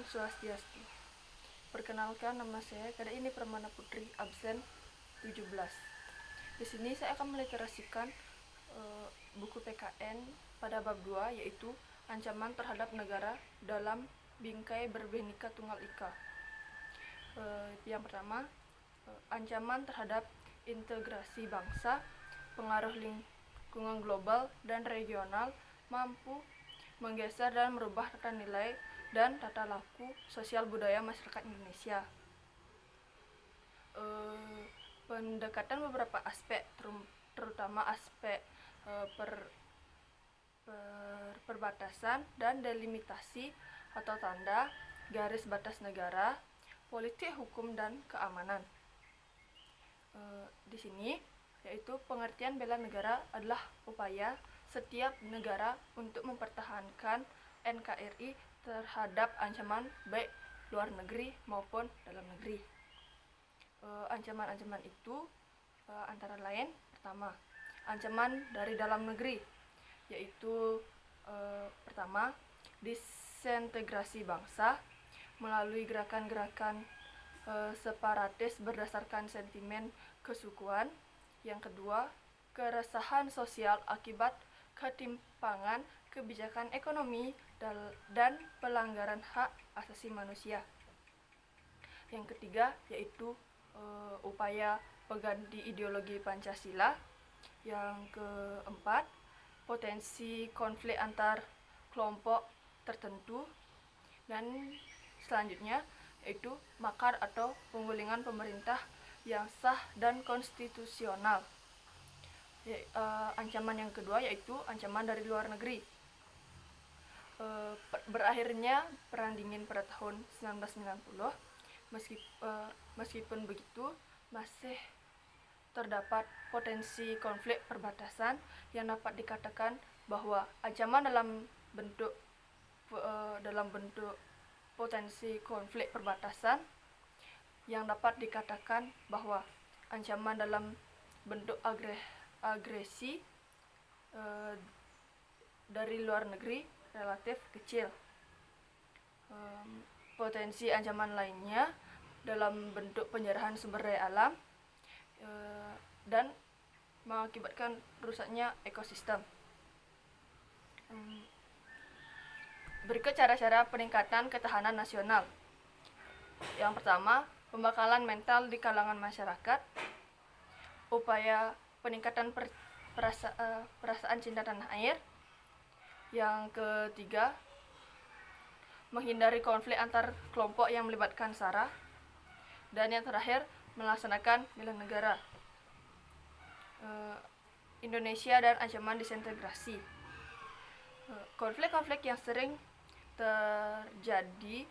Swastiastu. Perkenalkan, nama saya kali ini Permana Putri, absen 17. Di sini saya akan meliterasikan buku PKN pada bab 2, yaitu ancaman terhadap negara dalam bingkai berbhinneka tunggal ika. Yang pertama, ancaman terhadap integrasi bangsa, pengaruh lingkungan global dan regional mampu menggeser dan merubah tata nilai dan tata laku sosial budaya masyarakat Indonesia. Pendekatan beberapa aspek, terutama aspek perbatasan dan delimitasi atau tanda garis batas negara, politik hukum dan keamanan. Di sini yaitu pengertian bela negara adalah upaya setiap negara untuk mempertahankan NKRI terhadap ancaman baik luar negeri maupun dalam negeri. Ancaman-ancaman itu antara lain, pertama, ancaman dari dalam negeri, yaitu pertama, disintegrasi bangsa melalui gerakan-gerakan separatis berdasarkan sentimen kesukuan. Yang kedua, keresahan sosial akibat ketimpangan kebijakan ekonomi dan pelanggaran hak asasi manusia. Yang ketiga, yaitu upaya pengganti ideologi Pancasila. Yang keempat, potensi konflik antar kelompok tertentu. Dan selanjutnya yaitu makar atau penggulingan pemerintah yang sah dan konstitusional. Ancaman yang kedua yaitu ancaman dari luar negeri. Berakhirnya Perang Dingin pada tahun 1990, meskipun begitu masih terdapat potensi konflik perbatasan yang dapat dikatakan bahwa ancaman dalam bentuk potensi konflik perbatasan yang dapat dikatakan bahwa ancaman dalam bentuk agresi dari luar negeri relatif kecil. Potensi ancaman lainnya dalam bentuk penjarahan sumber daya alam dan mengakibatkan rusaknya ekosistem. Berikut cara-cara peningkatan ketahanan nasional. Yang pertama, pembekalan mental di kalangan masyarakat, upaya peningkatan perasaan cinta tanah air. Yang ketiga, menghindari konflik antar kelompok yang melibatkan SARA. Dan yang terakhir, melaksanakan bela negara. Indonesia dan ancaman disintegrasi. Konflik-konflik yang sering terjadi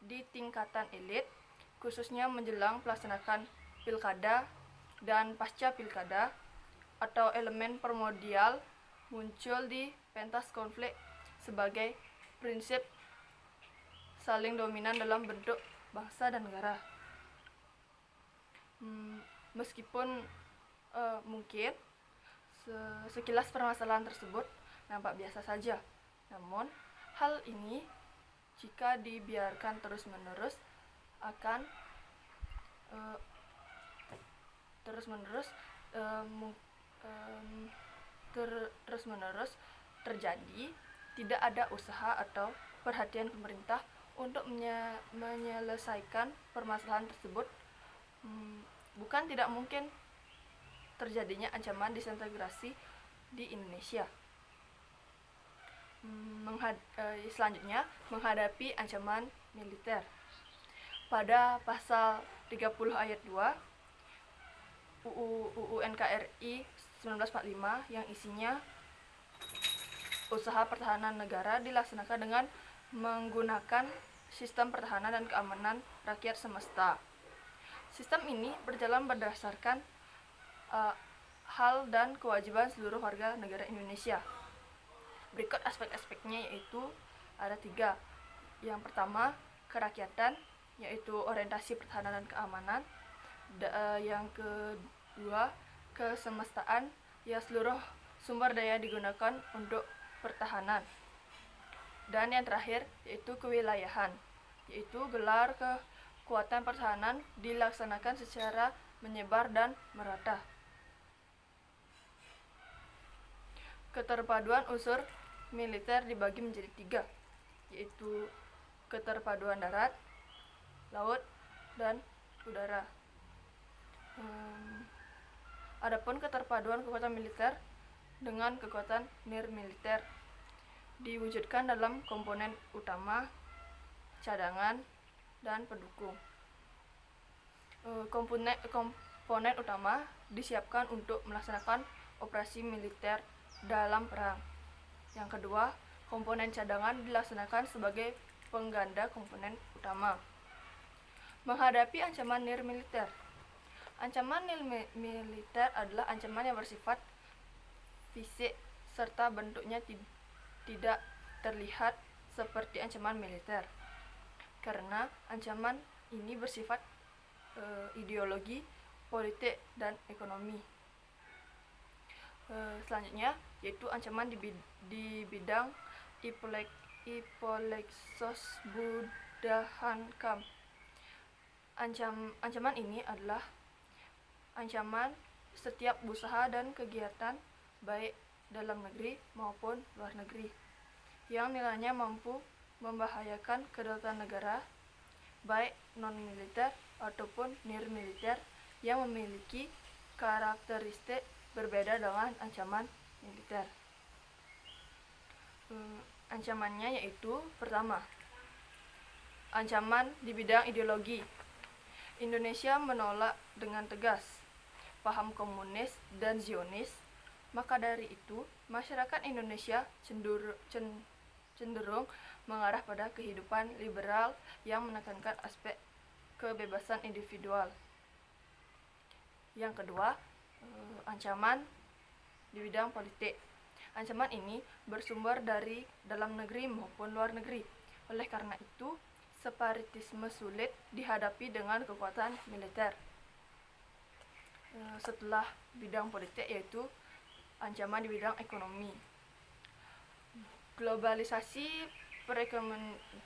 di tingkatan elit, khususnya menjelang pelaksanaan pilkada dan pasca pilkada, atau elemen primordial muncul di pentas konflik sebagai prinsip saling dominan dalam bentuk bangsa dan negara. Meskipun mungkin sekilas permasalahan tersebut nampak biasa saja, namun hal ini jika dibiarkan terus-menerus akan terus-menerus terjadi. Tidak ada usaha atau perhatian pemerintah untuk menyelesaikan permasalahan tersebut. Bukan tidak mungkin terjadinya ancaman disintegrasi di Indonesia. Selanjutnya, menghadapi ancaman militer. Pada pasal 30 ayat 2 UU NKRI 1945 yang isinya usaha pertahanan negara dilaksanakan dengan menggunakan sistem pertahanan dan keamanan rakyat semesta. Sistem ini berjalan berdasarkan hal dan kewajiban seluruh warga negara Indonesia. Berikut aspek-aspeknya, yaitu ada 3. Yang pertama, kerakyatan, yaitu orientasi pertahanan dan keamanan. Yang kedua, kesemestaan, ya seluruh sumber daya digunakan untuk pertahanan. Dan yang terakhir yaitu kewilayahan, yaitu gelar kekuatan pertahanan dilaksanakan secara menyebar dan merata. Keterpaduan unsur militer dibagi menjadi 3, yaitu keterpaduan darat, laut, dan udara. Adapun keterpaduan kekuatan militer dengan kekuatan nirmiliter diwujudkan dalam komponen utama, cadangan, dan pendukung. Komponen utama disiapkan untuk melaksanakan operasi militer dalam perang. Yang kedua, komponen cadangan dilaksanakan sebagai pengganda komponen utama. Menghadapi ancaman nirmiliter. Ancaman nirmiliter adalah ancaman yang bersifat fisik serta bentuknya tidak terlihat seperti ancaman militer, karena ancaman ini bersifat ideologi, politik, dan ekonomi. Selanjutnya yaitu ancaman di bidang Ipolexos Budahankam. Ancaman ini adalah ancaman setiap usaha dan kegiatan baik dalam negeri maupun luar negeri yang nilainya mampu membahayakan kedaulatan negara, baik non-militer ataupun nirmiliter, yang memiliki karakteristik berbeda dengan ancaman militer. Ancamannya yaitu: pertama, ancaman di bidang ideologi. Indonesia menolak dengan tegas paham komunis dan Zionis. Maka dari itu, masyarakat Indonesia cenderung mengarah pada kehidupan liberal yang menekankan aspek kebebasan individual. Yang kedua, ancaman di bidang politik. Ancaman ini bersumber dari dalam negeri maupun luar negeri. Oleh karena itu, separatisme sulit dihadapi dengan kekuatan militer. Setelah bidang politik yaitu ancaman di bidang ekonomi. Globalisasi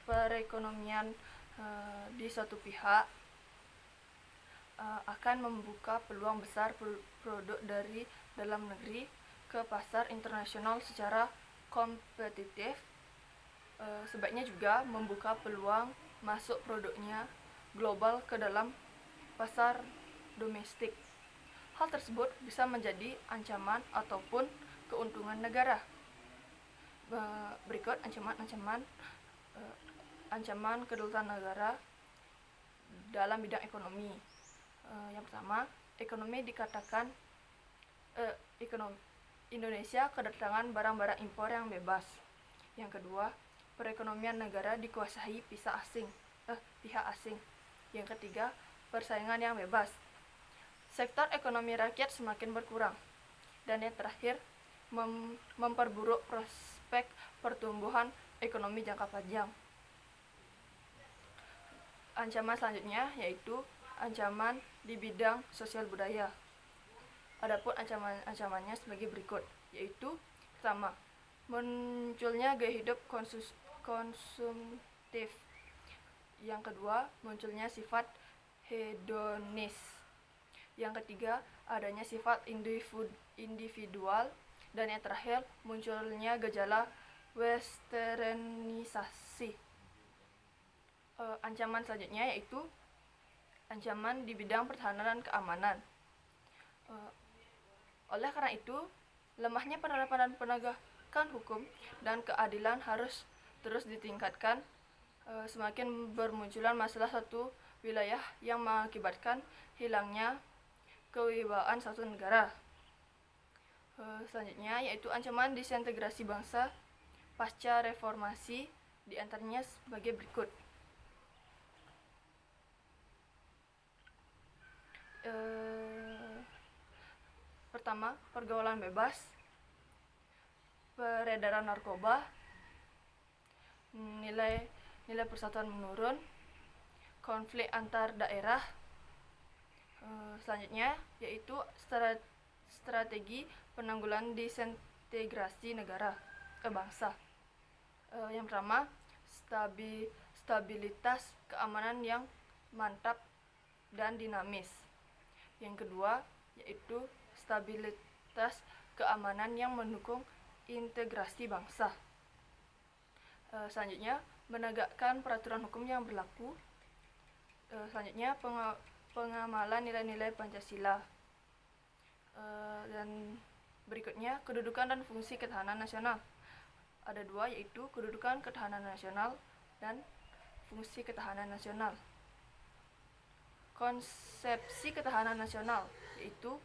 perekonomian di suatu pihak akan membuka peluang besar produk dari dalam negeri ke pasar internasional secara kompetitif. Sebaiknya juga membuka peluang masuk produknya global ke dalam pasar domestik. Hal tersebut bisa menjadi ancaman ataupun keuntungan negara. Berikut ancaman kedaulatan negara dalam bidang ekonomi. Yang pertama, Indonesia kedatangan barang-barang impor yang bebas. Yang kedua, perekonomian negara dikuasai pihak asing. Yang ketiga, persaingan yang bebas. Sektor ekonomi rakyat semakin berkurang. Dan yang terakhir, memperburuk prospek pertumbuhan ekonomi jangka panjang. Ancaman selanjutnya yaitu ancaman di bidang sosial budaya. Adapun ancamannya sebagai berikut, yaitu: pertama, munculnya gaya hidup konsumtif. Yang kedua, munculnya sifat hedonis. Yang ketiga, adanya sifat individual. Dan yang terakhir, munculnya gejala westernisasi. Ancaman selanjutnya yaitu ancaman di bidang pertahanan dan keamanan. Oleh karena itu, lemahnya penerapan dan penegakan hukum dan keadilan harus terus ditingkatkan. Semakin bermunculan masalah satu wilayah yang mengakibatkan hilangnya kewibawaan suatu negara. Selanjutnya yaitu ancaman disintegrasi bangsa pasca reformasi, diantaranya sebagai berikut. Pertama, pergaulan bebas, peredaran narkoba, nilai persatuan menurun, konflik antar daerah. Selanjutnya yaitu strategi penanggulangan disintegrasi bangsa. Yang pertama, stabilitas keamanan yang mantap dan dinamis. Yang kedua, yaitu stabilitas keamanan yang mendukung integrasi bangsa. Selanjutnya, menegakkan peraturan hukum yang berlaku. Selanjutnya, pengamalan nilai-nilai Pancasila. Dan berikutnya, kedudukan dan fungsi ketahanan nasional. Ada dua, yaitu kedudukan ketahanan nasional dan fungsi ketahanan nasional. Konsepsi ketahanan nasional yaitu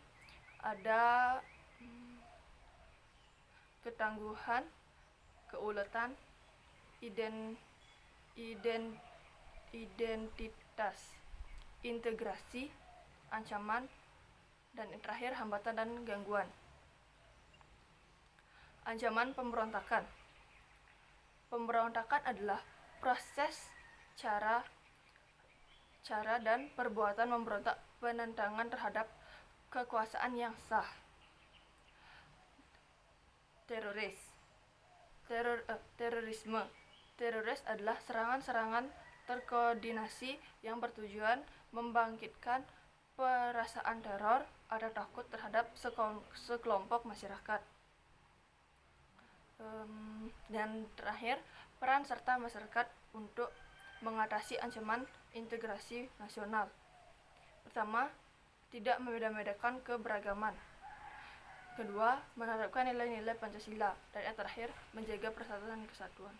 ada ketangguhan, keuletan, identitas, integrasi, ancaman, dan yang terakhir hambatan dan gangguan. Ancaman pemberontakan. Pemberontakan adalah proses, cara dan perbuatan memberontak penentangan terhadap kekuasaan yang sah. Terorisme. Teroris adalah serangan-serangan terkoordinasi yang bertujuan membangkitkan perasaan teror atau takut terhadap sekelompok masyarakat. Dan terakhir, peran serta masyarakat untuk mengatasi ancaman integrasi nasional. Pertama, tidak membeda-bedakan keberagaman. Kedua, menerapkan nilai-nilai Pancasila. Dan yang terakhir, menjaga persatuan dan kesatuan.